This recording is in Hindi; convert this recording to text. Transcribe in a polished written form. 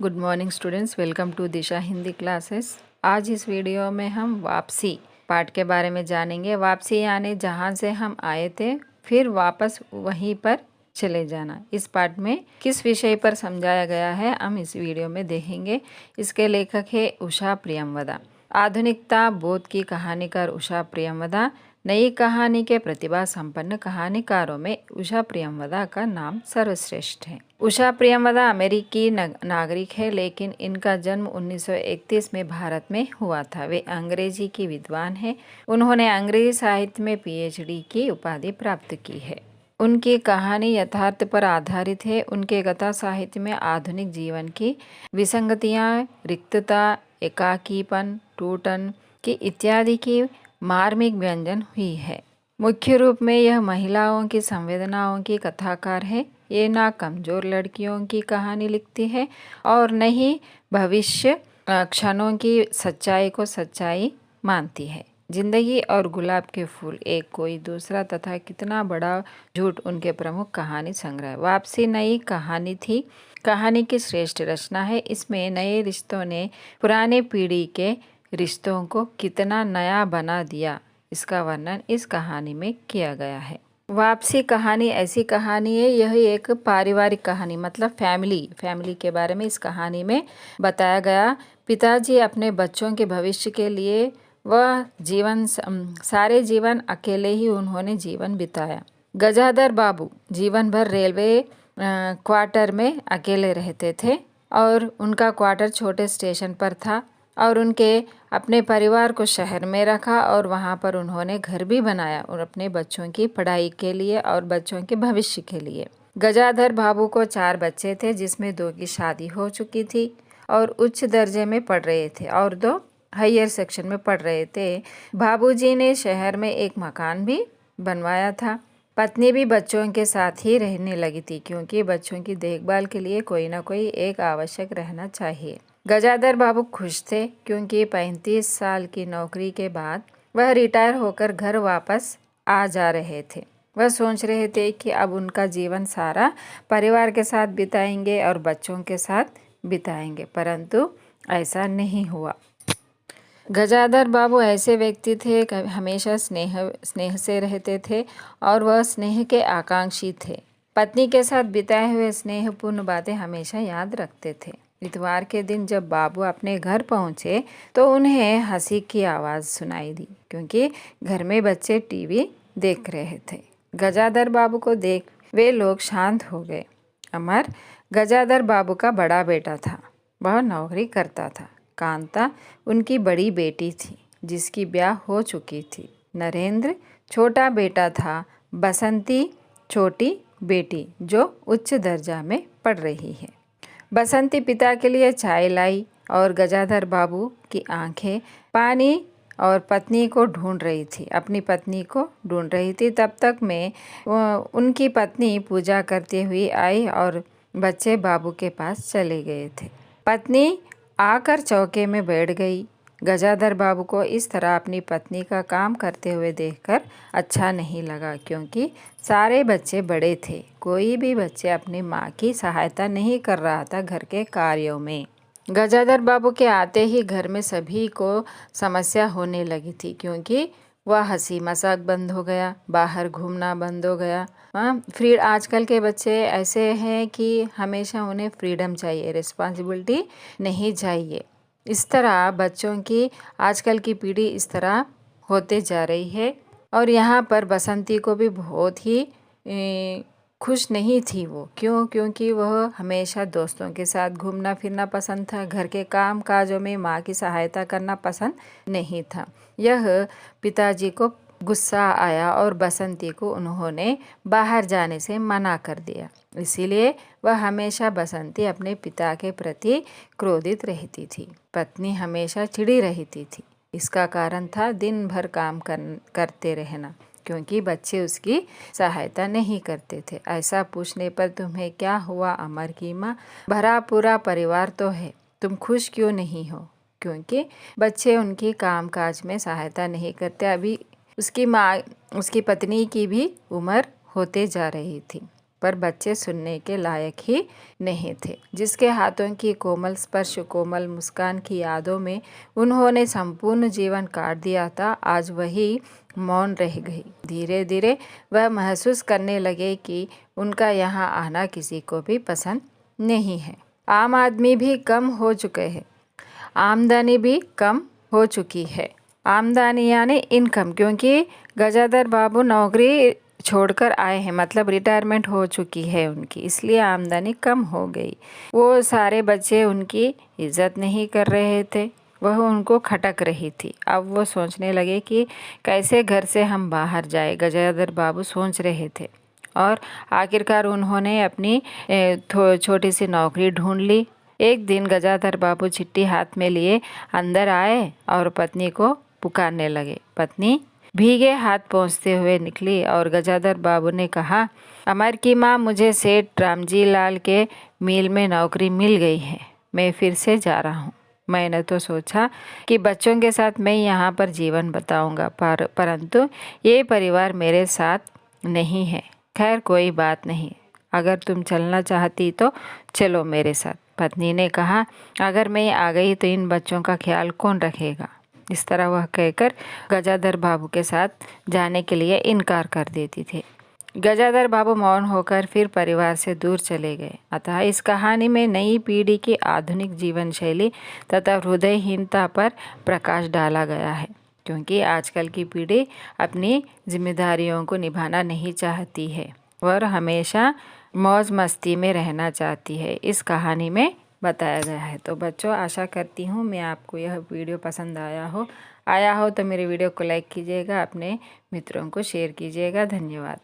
Good morning students, welcome to Disha Hindi classes. आज इस वीडियो में हम वापसी पार्ट के बारे में जानेंगे। वापसी यानी जहाँ से हम आए थे फिर वापस वहीं पर चले जाना। इस पार्ट में किस विषय पर समझाया गया है हम इस वीडियो में देखेंगे। इसके लेखक है उषा प्रियमवदा। आधुनिकता बोध की कहानीकार उषा प्रियमवदा। नई कहानी के प्रतिभा संपन्न कहानीकारों में उषा प्रियमवदा का नाम सर्वश्रेष्ठ है। उषा प्रियमवदा अमेरिकी नागरिक है, लेकिन इनका जन्म 1931 में भारत में हुआ था। वे अंग्रेजी की विद्वान हैं। उन्होंने अंग्रेजी साहित्य में पीएचडी की उपाधि प्राप्त की है। उनकी कहानी यथार्थ पर आधारित है। उनके कथा साहित्य में आधुनिक जीवन की विसंगतियाँ, रिक्तता, एकाकीपन, टूटन की इत्यादि की मार्मिक व्यंजन हुई है। मुख्य रूप में यह महिलाओं की संवेदनाओं की कथाकार है। ये ना कमजोर लड़कियों की कहानी लिखती है और न ही भविष्य क्षणों की सच्चाई को सच्चाई मानती है। जिंदगी और गुलाब के फूल, एक कोई दूसरा तथा कितना बड़ा झूठ उनके प्रमुख कहानी संग्रह। वापसी नई कहानी थी। कहानी की श्रेष्ठ रचना है। इसमें नए रिश्तों ने पुराने पीढ़ी के रिश्तों को कितना नया बना दिया, इसका वर्णन इस कहानी में किया गया है। वापसी कहानी ऐसी कहानी है, यह एक पारिवारिक कहानी मतलब फैमिली के बारे में इस कहानी में बताया गया। पिताजी अपने बच्चों के भविष्य के लिए वह सारे जीवन अकेले ही उन्होंने जीवन बिताया। गजाधर बाबू जीवन भर रेलवे क्वार्टर में अकेले रहते थे और उनका क्वार्टर छोटे स्टेशन पर था और उनके अपने परिवार को शहर में रखा और वहाँ पर उन्होंने घर भी बनाया और अपने बच्चों की पढ़ाई के लिए और बच्चों के भविष्य के लिए। गजाधर बाबू को 4 बच्चे थे, जिसमें 2 की शादी हो चुकी थी और उच्च दर्जे में पढ़ रहे थे और 2 हायर सेक्शन में पढ़ रहे थे। बाबूजी ने शहर में एक मकान भी बनवाया था। पत्नी भी बच्चों के साथ ही रहने लगी थी, क्योंकि बच्चों की देखभाल के लिए कोई ना कोई एक आवश्यक रहना चाहिए। गजाधर बाबू खुश थे, क्योंकि 35 साल की नौकरी के बाद वह रिटायर होकर घर वापस आ जा रहे थे। वह सोच रहे थे कि अब उनका जीवन सारा परिवार के साथ बिताएंगे और बच्चों के साथ बिताएंगे, परंतु ऐसा नहीं हुआ। गजाधर बाबू ऐसे व्यक्ति थे, हमेशा स्नेह से रहते थे और वह स्नेह के आकांक्षी थे। पत्नी के साथ बिताए हुए स्नेहपूर्ण बातें हमेशा याद रखते थे। इतवार के दिन जब बाबू अपने घर पहुंचे तो उन्हें हंसी की आवाज़ सुनाई दी, क्योंकि घर में बच्चे टीवी देख रहे थे। गजाधर बाबू को देख वे लोग शांत हो गए। अमर गजाधर बाबू का बड़ा बेटा था। वह नौकरी करता था। कांता उनकी बड़ी बेटी थी, जिसकी ब्याह हो चुकी थी। नरेंद्र छोटा बेटा था। बसंती छोटी बेटी, जो उच्च दर्जा में पढ़ रही है। बसंती पिता के लिए चाय लाई और गजाधर बाबू की आंखें पानी और पत्नी को ढूंढ रही थी, अपनी पत्नी को ढूंढ रही थी। तब तक में उनकी पत्नी पूजा करती हुई आई और बच्चे बाबू के पास चले गए थे। पत्नी आकर चौके में बैठ गई। गजाधर बाबू को इस तरह अपनी पत्नी का काम करते हुए देखकर अच्छा नहीं लगा, क्योंकि सारे बच्चे बड़े थे। कोई भी बच्चे अपनी माँ की सहायता नहीं कर रहा था घर के कार्यों में। गजाधर बाबू के आते ही घर में सभी को समस्या होने लगी थी, क्योंकि वह हंसी मजाक बंद हो गया, बाहर घूमना बंद हो गया। आजकल के बच्चे ऐसे हैं कि हमेशा उन्हें फ्रीडम चाहिए, रिस्पॉन्सिबिलिटी नहीं चाहिए। इस तरह बच्चों की आजकल की पीढ़ी इस तरह होते जा रही है। और यहाँ पर बसंती को भी बहुत ही खुश नहीं थी वो। क्योंकि वह हमेशा दोस्तों के साथ घूमना फिरना पसंद था, घर के काम काजों में माँ की सहायता करना पसंद नहीं था। यह पिताजी को गुस्सा आया और बसंती को उन्होंने बाहर जाने से मना कर दिया। इसीलिए वह हमेशा बसंती अपने पिता के प्रति क्रोधित रहती थी। पत्नी हमेशा चिढ़ी रहती थी। इसका कारण था दिन भर काम करते रहना, क्योंकि बच्चे उसकी सहायता नहीं करते थे। ऐसा पूछने पर तुम्हें क्या हुआ अमर की माँ, भरा पूरा परिवार तो है, तुम खुश क्यों नहीं हो? क्योंकि बच्चे उनकी कामकाज में सहायता नहीं करते। अभी उसकी पत्नी की भी उम्र होते जा रही थी। पर बच्चे सुनने के लायक ही नहीं थे। जिसके हाथों की कोमल स्पर्श, कोमल मुस्कान की यादों में उन्होंने संपूर्ण जीवन काट दिया था, आज वही मौन रह गई। धीरे धीरे वह महसूस करने लगे कि उनका यहाँ आना किसी को भी पसंद नहीं है। आम आदमी भी कम हो चुके हैं, आमदनी भी कम हो चुकी है। आमदनी यानी इनकम, क्योंकि गजाधर बाबू नौकरी छोड़कर आए हैं, मतलब रिटायरमेंट हो चुकी है उनकी, इसलिए आमदनी कम हो गई। वो सारे बच्चे उनकी इज्जत नहीं कर रहे थे, वह उनको खटक रही थी। अब वो सोचने लगे कि कैसे घर से हम बाहर जाए, गजाधर बाबू सोच रहे थे। और आखिरकार उन्होंने अपनी छोटी सी नौकरी ढूंढ ली। एक दिन गजाधर बाबू चिट्ठी हाथ में लिए अंदर आए और पत्नी को पुकारने लगे। पत्नी भीगे हाथ पहुँचते हुए निकली और गजाधर बाबू ने कहा, अमर की माँ, मुझे सेठ रामजी लाल के मिल में नौकरी मिल गई है, मैं फिर से जा रहा हूँ। मैंने तो सोचा कि बच्चों के साथ मैं यहाँ पर जीवन बताऊँगा, परंतु ये परिवार मेरे साथ नहीं है। खैर कोई बात नहीं, अगर तुम चलना चाहती तो चलो मेरे साथ। पत्नी ने कहा, अगर मैं आ गई तो इन बच्चों का ख्याल कौन रखेगा। इस तरह वह कहकर गजाधर बाबू के साथ जाने के लिए इनकार कर देती थी। गजाधर बाबू मौन होकर फिर परिवार से दूर चले गए। अतः इस कहानी में नई पीढ़ी की आधुनिक जीवन शैली तथा हृदयहीनता पर प्रकाश डाला गया है, क्योंकि आजकल की पीढ़ी अपनी जिम्मेदारियों को निभाना नहीं चाहती है और हमेशा मौज मस्ती में रहना चाहती है, इस कहानी में बताया गया है। तो बच्चों, आशा करती हूँ मैं आपको यह वीडियो पसंद आया हो तो मेरे वीडियो को लाइक कीजिएगा, अपने मित्रों को शेयर कीजिएगा। धन्यवाद।